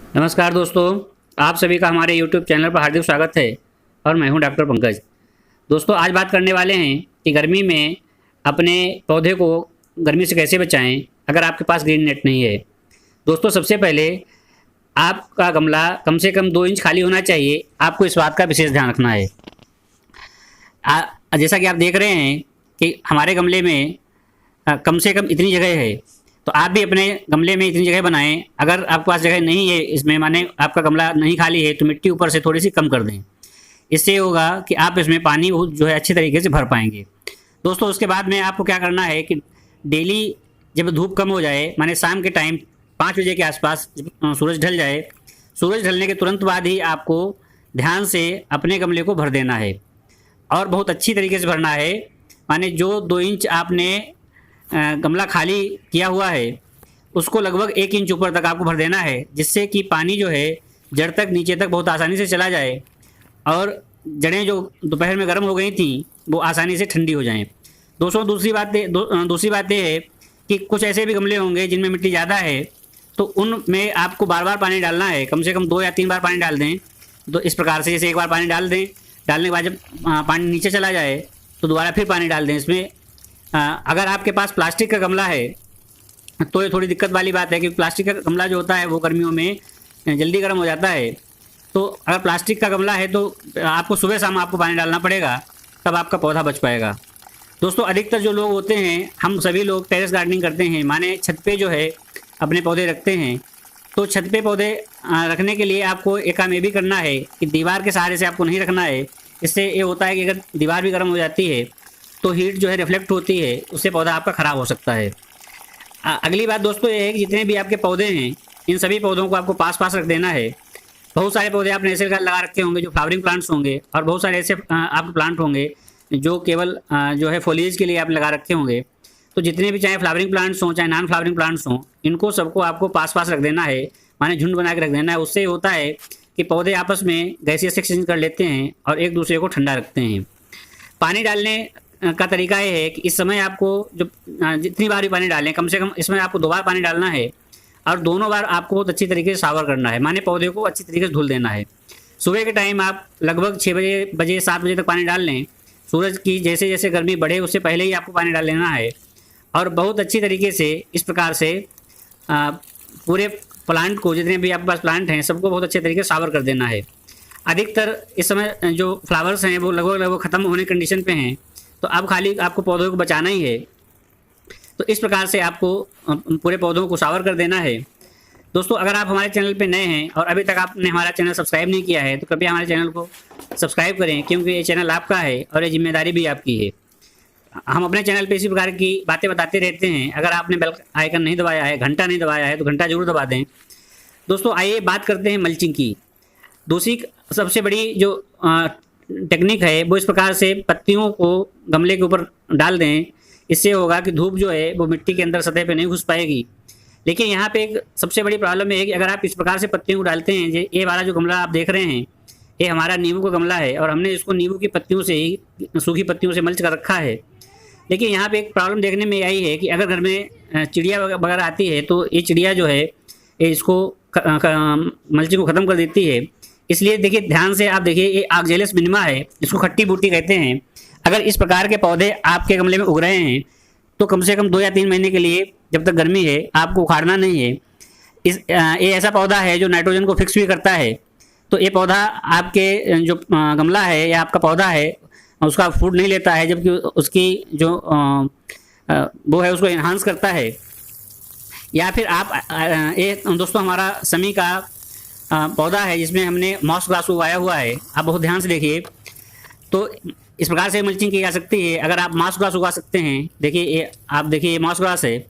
नमस्कार दोस्तों, आप सभी का हमारे YouTube चैनल पर हार्दिक स्वागत है और मैं हूं डॉक्टर पंकज। दोस्तों, आज बात करने वाले हैं कि गर्मी में अपने पौधे को गर्मी से कैसे बचाएं अगर आपके पास ग्रीन नेट नहीं है। दोस्तों, सबसे पहले आपका गमला कम से कम 2 इंच खाली होना चाहिए। आपको इस बात का विशेष ध्यान रखना है। जैसा कि आप देख रहे हैं कि हमारे गमले में कम से कम इतनी जगह है, तो आप भी अपने गमले में इतनी जगह बनाएं। अगर आपके पास जगह नहीं है, इसमें माने आपका गमला नहीं खाली है, तो मिट्टी ऊपर से थोड़ी सी कम कर दें। इससे होगा कि आप इसमें पानी जो है अच्छी तरीके से भर पाएंगे। दोस्तों, उसके बाद में आपको क्या करना है कि डेली जब धूप कम हो जाए, माने शाम के टाइम 5 बजे के आसपास जब सूरज ढल जाए, सूरज ढलने के तुरंत बाद ही आपको ध्यान से अपने गमले को भर देना है और बहुत अच्छी तरीके से भरना है। माने जो 2 इंच आपने गमला खाली किया हुआ है, उसको लगभग 1 इंच ऊपर तक आपको भर देना है, जिससे कि पानी जो है जड़ तक नीचे तक बहुत आसानी से चला जाए और जड़ें जो दोपहर में गर्म हो गई थी वो आसानी से ठंडी हो जाएं। दोस्तों, दूसरी बात ये है कि कुछ ऐसे भी गमले होंगे जिनमें मिट्टी ज़्यादा है, तो उनमें आपको बार बार पानी डालना है। कम से कम 2 या 3 बार पानी डाल दें। तो इस प्रकार से, जैसे एक बार पानी डाल दें, डालने के बाद जब पानी नीचे चला जाए तो दोबारा फिर पानी डाल दें इसमें। अगर आपके पास प्लास्टिक का गमला है तो ये थोड़ी दिक्कत वाली बात है, क्योंकि प्लास्टिक का गमला जो होता है वो गर्मियों में जल्दी गर्म हो जाता है। तो अगर प्लास्टिक का गमला है तो आपको सुबह शाम आपको पानी डालना पड़ेगा, तब आपका पौधा बच पाएगा। दोस्तों, अधिकतर जो लोग होते हैं, हम सभी लोग टेरेस गार्डनिंग करते हैं, माने छत पे जो है अपने पौधे रखते हैं। तो छत पे पौधे रखने के लिए आपको एक काम ये भी करना है कि दीवार के सहारे से आपको नहीं रखना है। इससे ये होता है कि अगर दीवार भी गर्म हो जाती है तो हीट जो है रिफ्लेक्ट होती है, उससे पौधा आपका ख़राब हो सकता है। अगली बात दोस्तों ये है कि जितने भी आपके पौधे हैं, इन सभी पौधों को आपको पास पास रख देना है। बहुत सारे पौधे आपने ऐसे लगा रखे होंगे जो फ्लावरिंग प्लांट्स होंगे, और बहुत सारे ऐसे आपके प्लांट होंगे जो केवल जो है फॉलिएज के लिए आप लगा रखे होंगे। तो जितने भी, चाहे फ्लावरिंग प्लांट्स हों चाहे नॉन फ्लावरिंग प्लांट्स हों, इनको सबको आपको पास पास रख देना है, माने झुंड बना के रख देना है। उससे होता है कि पौधे आपस में गैसीय एक्सचेंज कर लेते हैं और एक दूसरे को ठंडा रखते हैं। पानी डालने का तरीका ये है कि इस समय आपको जो जितनी बार भी पानी डालें, कम से कम इसमें आपको 2 बार पानी डालना है और दोनों बार आपको बहुत अच्छी तरीके से शावर करना है, माने पौधे को अच्छी तरीके से धुल देना है। सुबह के टाइम आप लगभग 6 बजे 7 बजे तक पानी डाल लें। सूरज की जैसे जैसे गर्मी बढ़े उससे पहले ही आपको पानी डाल लेना है और बहुत अच्छी तरीके से इस प्रकार से पूरे प्लांट को, जितने भी आपके पास प्लांट हैं, सबको बहुत अच्छे तरीके से शावर कर देना है। अधिकतर इस समय जो फ्लावर्स हैं वो लगभग ख़त्म होने कंडीशन पे हैं, तो अब खाली आपको पौधों को बचाना ही है। तो इस प्रकार से आपको पूरे पौधों को शावर कर देना है। दोस्तों, अगर आप हमारे चैनल पे नए हैं और अभी तक आपने हमारा चैनल सब्सक्राइब नहीं किया है, तो कृपया हमारे चैनल को सब्सक्राइब करें, क्योंकि ये चैनल आपका है और ये जिम्मेदारी भी आपकी है। हम अपने चैनल पे इसी प्रकार की बातें बताते रहते हैं। अगर आपने बेल आइकन नहीं दबाया है, घंटा नहीं दबाया है, तो घंटा जरूर दबा दें। दोस्तों, आइए बात करते हैं मल्चिंग की। दूसरी सबसे बड़ी जो टेक्निक है वो इस प्रकार से पत्तियों को गमले के ऊपर डाल दें। इससे होगा कि धूप जो है वो मिट्टी के अंदर सतह पे नहीं घुस पाएगी। लेकिन यहाँ पे एक सबसे बड़ी प्रॉब्लम है कि अगर आप इस प्रकार से पत्तियों को डालते हैं, ये वाला जो गमला आप देख रहे हैं, ये हमारा नींबू का गमला है और हमने इसको नींबू की पत्तियों से ही, सूखी पत्तियों से मल्च कर रखा है। लेकिन यहाँ पे एक प्रॉब्लम देखने में आई है कि अगर घर में चिड़िया वगैरह आती है तो ये चिड़िया जो है ये इसको मल्चिंग को ख़त्म कर देती है। इसलिए देखिए, ध्यान से आप देखिए, ये ऑक्जेलियस मिनिमा है, इसको खट्टी बूटी कहते हैं। अगर इस प्रकार के पौधे आपके गमले में उग रहे हैं तो कम से कम 2 या 3 महीने के लिए, जब तक गर्मी है, आपको उखाड़ना नहीं है। ये ऐसा पौधा है जो नाइट्रोजन को फिक्स भी करता है। तो ये पौधा आपके जो गमला है या आपका पौधा है उसका फूड नहीं लेता है, जबकि उसकी जो वो है उसको इन्हांस करता है। या फिर आप ये दोस्तों हमारा समी का पौधा है जिसमें हमने मॉस ग्रास उगाया हुआ है। आप बहुत ध्यान से देखिए, तो इस प्रकार से मल्चिंग की जा सकती है। अगर आप मॉस ग्रास उगा सकते हैं, देखिए ये आप देखिए, ये मॉस ग्रास है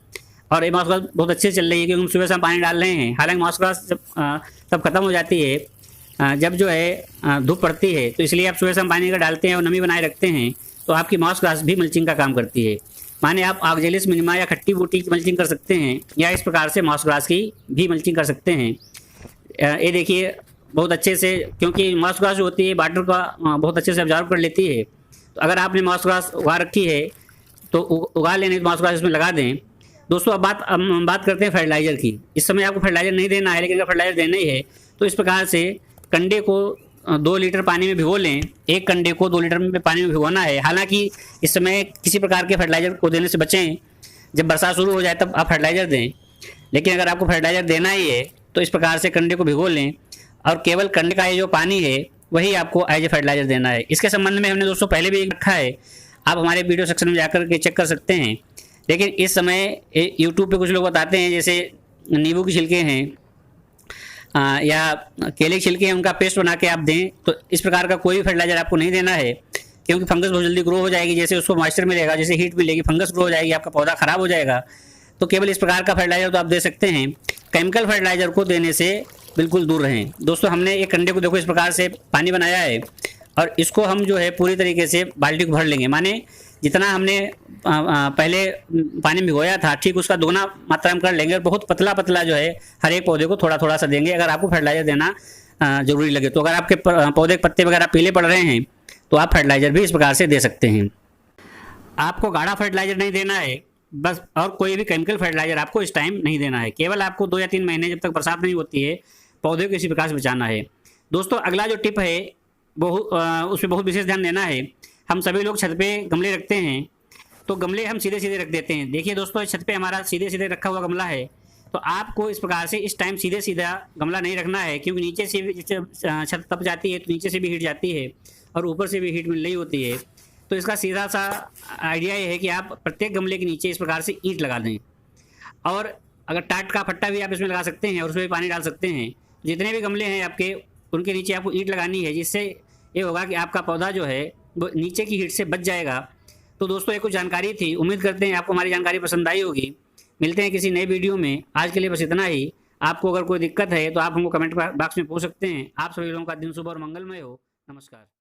और ये मॉस ग्रास बहुत अच्छे से चल रही है, क्योंकि हम सुबह शाम पानी डाल रहे हैं। हालांकि मॉस ग्रास जब तब ख़त्म हो जाती है जब जो है धूप पड़ती है, तो इसलिए आप सुबह शाम पानी अगर डालते हैं और नमी बनाए रखते हैं तो आपकी मॉस ग्रास भी मल्चिंग का काम करती है। माने आप ऑक्जेलियस मिनिमा या खट्टी बूटी की मल्चिंग कर सकते हैं, या इस प्रकार से मॉस ग्रास की भी मल्चिंग कर सकते हैं। ये देखिए बहुत अच्छे से, क्योंकि मॉस ग्रास जो होती है वाटर का बहुत अच्छे से ऑब्जर्व कर लेती है। तो अगर आपने मॉस ग्रास उगा रखी है तो उगा लेने, मॉस ग्रास इसमें लगा दें, दोस्तों अब बात करते हैं फर्टिलाइज़र की। इस समय आपको फर्टिलाइज़र नहीं देना है, लेकिन अगर फर्टिलाइज़र देना ही है तो इस प्रकार से कंडे को 2 लीटर पानी में भिगो लें। एक कंडे को 2 लीटर में पानी में भिगोना है। हालांकि इस समय किसी प्रकार के फर्टिलाइज़र को देने से बचें, जब बरसात शुरू हो जाए तब आप फर्टिलाइज़र दें। लेकिन अगर आपको फर्टिलाइज़र देना ही है तो इस प्रकार से कंडे को भिगो लें और केवल कंडे का ये जो पानी है वही आपको एज ए फर्टिलाइज़र देना है। इसके संबंध में हमने दोस्तों पहले भी रखा है, आप हमारे वीडियो सेक्शन में जाकर के चेक कर सकते हैं। लेकिन इस समय यूट्यूब पे कुछ लोग बताते हैं, जैसे नींबू की छिलके हैं या केले के छिलके हैं, उनका पेस्ट बना के आप दें। तो इस प्रकार का कोई फर्टिलाइज़र आपको नहीं देना है, क्योंकि फंगस बहुत जल्दी ग्रो हो जाएगी। जैसे उसको मॉइस्चर मिलेगा, जैसे हीट मिलेगी, फंगस ग्रो हो जाएगी, आपका पौधा खराब हो जाएगा। तो केवल इस प्रकार का फर्टिलाइज़र तो आप दे सकते हैं, केमिकल फर्टिलाइज़र को देने से बिल्कुल दूर रहें। दोस्तों हमने एक कंडे को देखो इस प्रकार से पानी बनाया है और इसको हम जो है पूरी तरीके से बाल्टी को भर लेंगे। माने जितना हमने पहले पानी में भिगोया था ठीक उसका दोगुना मात्रा में कर लेंगे और बहुत पतला पतला जो है हर एक पौधे को थोड़ा थोड़ा सा देंगे, अगर आपको फर्टिलाइज़र देना ज़रूरी लगे तो। अगर आपके पौधे के पत्ते वगैरह पीले पड़ रहे हैं तो आप फर्टिलाइज़र भी इस प्रकार से दे सकते हैं। आपको गाढ़ा फर्टिलाइज़र नहीं देना है बस, और कोई भी केमिकल फर्टिलाइज़र आपको इस टाइम नहीं देना है। केवल आपको 2 या 3 महीने जब तक बरसात नहीं होती है पौधे को इसी प्रकार से बचाना है। दोस्तों अगला जो टिप है उसमें बहुत विशेष ध्यान देना है। हम सभी लोग छत पे गमले रखते हैं तो गमले हम सीधे सीधे रख देते हैं। देखिए दोस्तों छत पे हमारा सीधे सीधे रखा हुआ गमला है, तो आपको इस प्रकार से इस टाइम सीधे सीधा गमला नहीं रखना है, क्योंकि नीचे से भी छत तप जाती है तो नीचे से भी हीट जाती है और ऊपर से भी हीट मिल रही होती है। तो इसका सीधा सा आइडिया ये है कि आप प्रत्येक गमले के नीचे इस प्रकार से ईंट लगा दें, और अगर टाट का फट्टा भी आप इसमें लगा सकते हैं और उसमें भी पानी डाल सकते हैं। जितने भी गमले हैं आपके उनके नीचे आपको ईंट लगानी है, जिससे ये होगा कि आपका पौधा जो है वो नीचे की हीट से बच जाएगा। तो दोस्तों ये कुछ जानकारी थी, उम्मीद करते हैं आपको हमारी जानकारी पसंद आई होगी। मिलते हैं किसी नए वीडियो में, आज के लिए बस इतना ही। आपको अगर कोई दिक्कत है तो आप हमको कमेंट बॉक्स में पूछ सकते हैं। आप सभी लोगों का दिन शुभ और मंगलमय हो। नमस्कार।